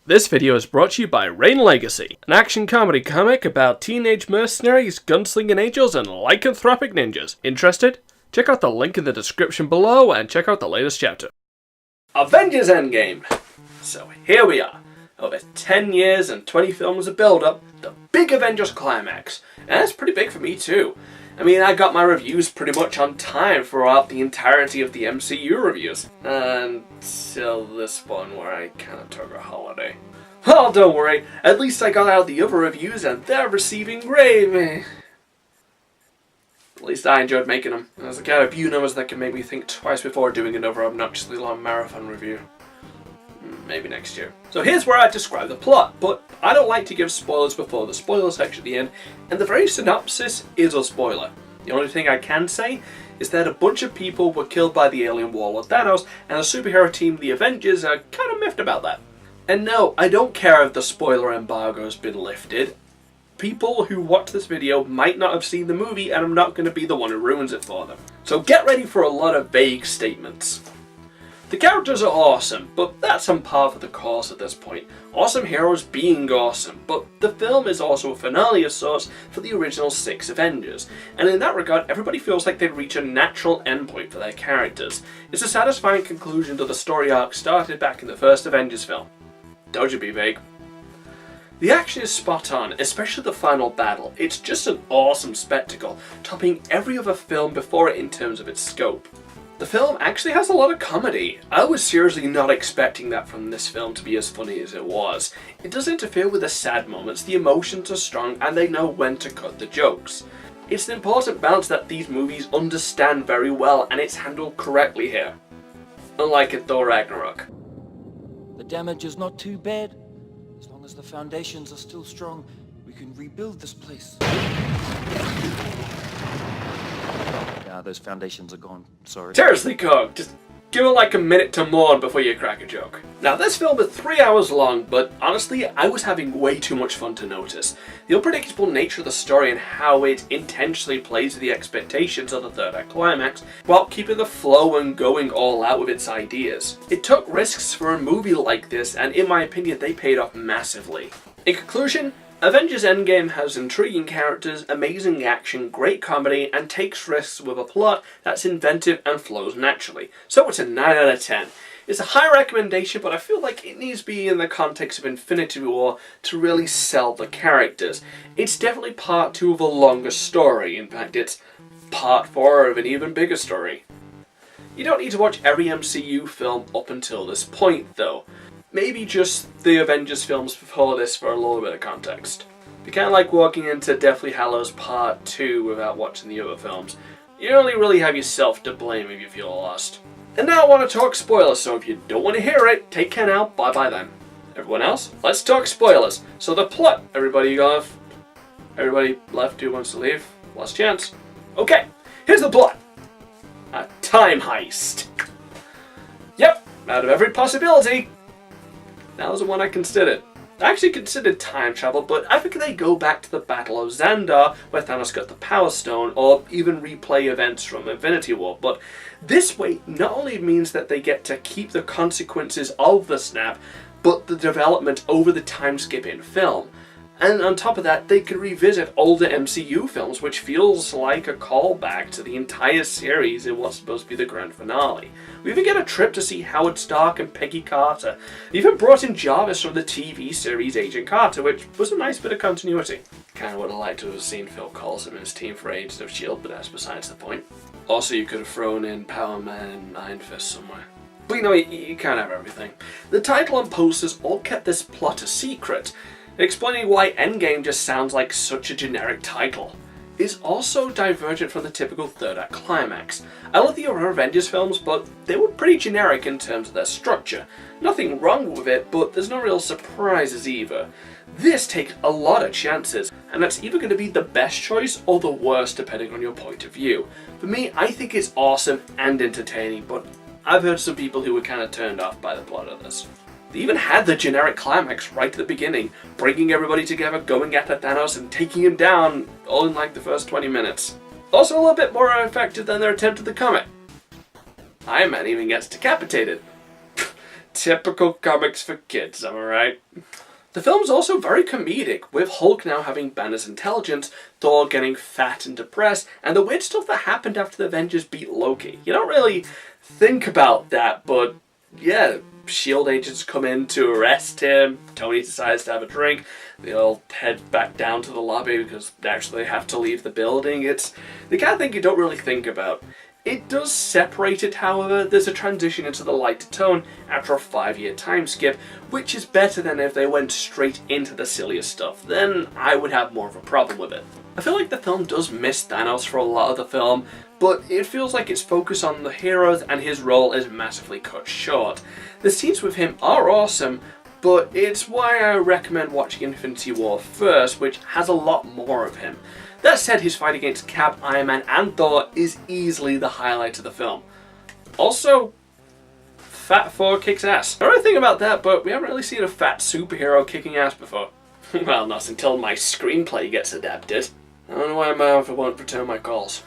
This video is brought to you by Raiden Legacy, an action comedy comic about teenage mercenaries, gunslinging angels, and lycanthropic ninjas. Interested? Check out the link in the description below and check out the latest chapter. Avengers Engame! So here we are. Over 10 years and 20 films of build-up, the big Avengers climax. And that's pretty big for me too. I mean, I got my reviews pretty much on time throughout the entirety of the MCU reviews. Until this one where I kind of took a holiday. Oh, don't worry. At least I got out the other reviews and they're receiving rave. At least I enjoyed making them. There's a kind of few numbers that can make me think twice before doing another obnoxiously long marathon review. Maybe next year. So here's where I describe the plot, but I don't like to give spoilers before the spoiler section at the end, and the very synopsis is a spoiler. The only thing I can say is that a bunch of people were killed by the alien warlord Thanos, and the superhero team, the Avengers, are kind of miffed about that. And no, I don't care if the spoiler embargo has been lifted. People who watch this video might not have seen the movie, and I'm not going to be the one who ruins it for them. So get ready for a lot of vague statements. The characters are awesome, but that's on par for the course at this point. Awesome heroes being awesome, but the film is also a finale of sorts for the original 6 Avengers, and in that regard everybody feels like they reach a natural endpoint for their characters. It's a satisfying conclusion to the story arc started back in the first Avengers film. Don't you be vague. The action is spot on, especially the final battle. It's just an awesome spectacle, topping every other film before it in terms of its scope. The film actually has a lot of comedy. I was seriously not expecting that from this film to be as funny as it was. It doesn't interfere with the sad moments, the emotions are strong, and they know when to cut the jokes. It's an important balance that these movies understand very well, and it's handled correctly here. Unlike in Thor Ragnarok. The damage is not too bad. As long as the foundations are still strong, we can rebuild this place. Those foundations are gone, sorry. Seriously, Cog, just give it like a minute to mourn before you crack a joke. Now, this film is 3 hours long, but honestly, I was having way too much fun to notice. The unpredictable nature of the story and how it intentionally plays to the expectations of the third act climax, while keeping the flow and going all out with its ideas. It took risks for a movie like this, and in my opinion, they paid off massively. In conclusion, Avengers Engame has intriguing characters, amazing action, great comedy, and takes risks with a plot that's inventive and flows naturally. So it's a 9 out of 10. It's a high recommendation, but I feel like it needs to be in the context of Infinity War to really sell the characters. It's definitely part 2 of a longer story. In fact, it's part 4 of an even bigger story. You don't need to watch every MCU film up until this point, though. Maybe just the Avengers films before this for a little bit of context. If you kind of like walking into Deathly Hallows Part 2 without watching the other films, you only really have yourself to blame if you feel lost. And now I want to talk spoilers, so if you don't want to hear it, take care now, bye-bye then. Everyone else, let's talk spoilers. So the plot, everybody left who wants to leave? Last chance. Okay, here's the plot. A time heist. Yep, out of every possibility, that was the one I considered. I actually considered time travel, but I think they go back to the Battle of Xandar, where Thanos got the Power Stone, or even replay events from Infinity War. But this way not only means that they get to keep the consequences of the snap, but the development over the time skip in film. And on top of that, they can revisit older MCU films, which feels like a callback to the entire series in what's supposed to be the grand finale. We even get a trip to see Howard Stark and Peggy Carter. They even brought in Jarvis from the TV series Agent Carter, which was a nice bit of continuity. Kinda would have liked to have seen Phil Coulson and his team for Agents of S.H.I.E.L.D., but that's besides the point. Also, you could have thrown in Power Man and Iron Fist somewhere. But you know, you can't have everything. The title and posters all kept this plot a secret, explaining why Endgame just sounds like such a generic title. It's also divergent from the typical third act climax. I love the other Avengers films, but they were pretty generic in terms of their structure. Nothing wrong with it, but there's no real surprises either. This takes a lot of chances, and that's either going to be the best choice or the worst depending on your point of view. For me, I think it's awesome and entertaining, but I've heard some people who were kind of turned off by the plot of this. They even had the generic climax right at the beginning, bringing everybody together, going after Thanos and taking him down all in like the first 20 minutes. Also a little bit more effective than their attempt at the comic. Iron Man even gets decapitated. Typical comics for kids, am I right? The film's also very comedic, with Hulk now having Banner's intelligence, Thor getting fat and depressed, and the weird stuff that happened after the Avengers beat Loki. You don't really think about that, but yeah, S.H.I.E.L.D. agents come in to arrest him, Tony decides to have a drink, they all head back down to the lobby because actually they have to leave the building. It's the kind of thing you don't really think about. It does separate it, however. There's a transition into the lighter tone after a 5-year time skip, which is better than if they went straight into the sillier stuff. Then I would have more of a problem with it. I feel like the film does miss Thanos for a lot of the film, but it feels like its focus on the heroes and his role is massively cut short. The scenes with him are awesome, but it's why I recommend watching Infinity War first, which has a lot more of him. That said, his fight against Cap, Iron Man and Thor is easily the highlight of the film. Also, Fat Thor kicks ass. I don't really think about that, but we haven't really seen a fat superhero kicking ass before. Well, not until my screenplay gets adapted. I don't know why Marvel won't return my calls.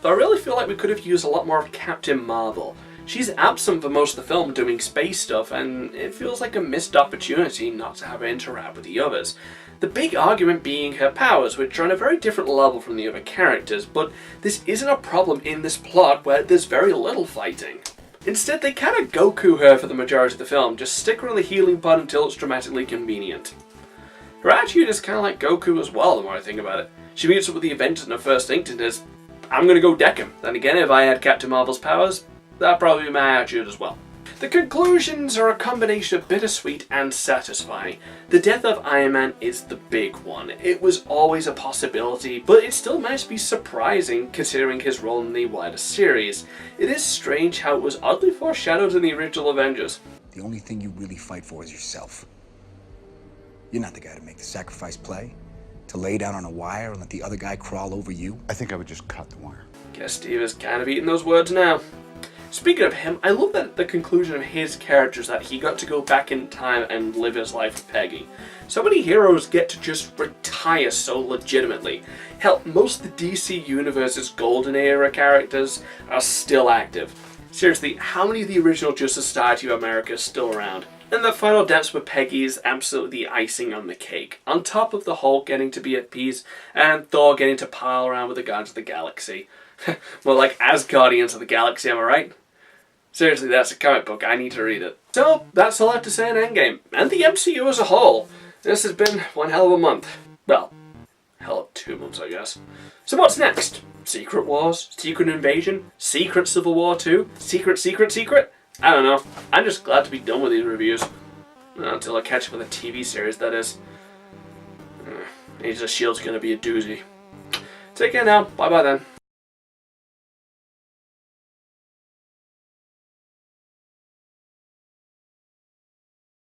Though I really feel like we could have used a lot more of Captain Marvel. She's absent for most of the film doing space stuff, and it feels like a missed opportunity not to have her interact with the others. The big argument being her powers, which are on a very different level from the other characters, but this isn't a problem in this plot where there's very little fighting. Instead, they kind of Goku her for the majority of the film, just stick her on the healing pod until it's dramatically convenient. Her attitude is kind of like Goku as well, the more I think about it. She meets up with the Avengers in her first instinct and is, I'm gonna go deck him. Then again, if I had Captain Marvel's powers, that'd probably be my attitude as well. The conclusions are a combination of bittersweet and satisfying. The death of Iron Man is the big one. It was always a possibility, but it still managed to be surprising considering his role in the wider series. It is strange how it was oddly foreshadowed in the original Avengers. The only thing you really fight for is yourself. You're not the guy to make the sacrifice play, to lay down on a wire and let the other guy crawl over you. I think I would just cut the wire. Guess Steve is kind of eating those words now. Speaking of him, I love that the conclusion of his character is that he got to go back in time and live his life with Peggy. So many heroes get to just retire so legitimately. Hell, most of the DC Universe's golden era characters are still active. Seriously, how many of the original Justice Society of America are still around? And the final dance with Peggy is absolutely the icing on the cake. On top of the Hulk getting to be at peace, and Thor getting to pile around with the Guardians of the Galaxy. More like as Guardians of the Galaxy, am I right? Seriously, that's a comic book. I need to read it. So, that's all I have to say on Endgame. And the MCU as a whole. This has been one hell of a month. Well, hell of 2 months, I guess. So what's next? Secret Wars? Secret Invasion? Secret Civil War 2? Secret? I don't know. I'm just glad to be done with these reviews. Until I catch up with a TV series, that is. Agents of S.H.I.E.L.D's gonna be a doozy. Take care now. Bye-bye then.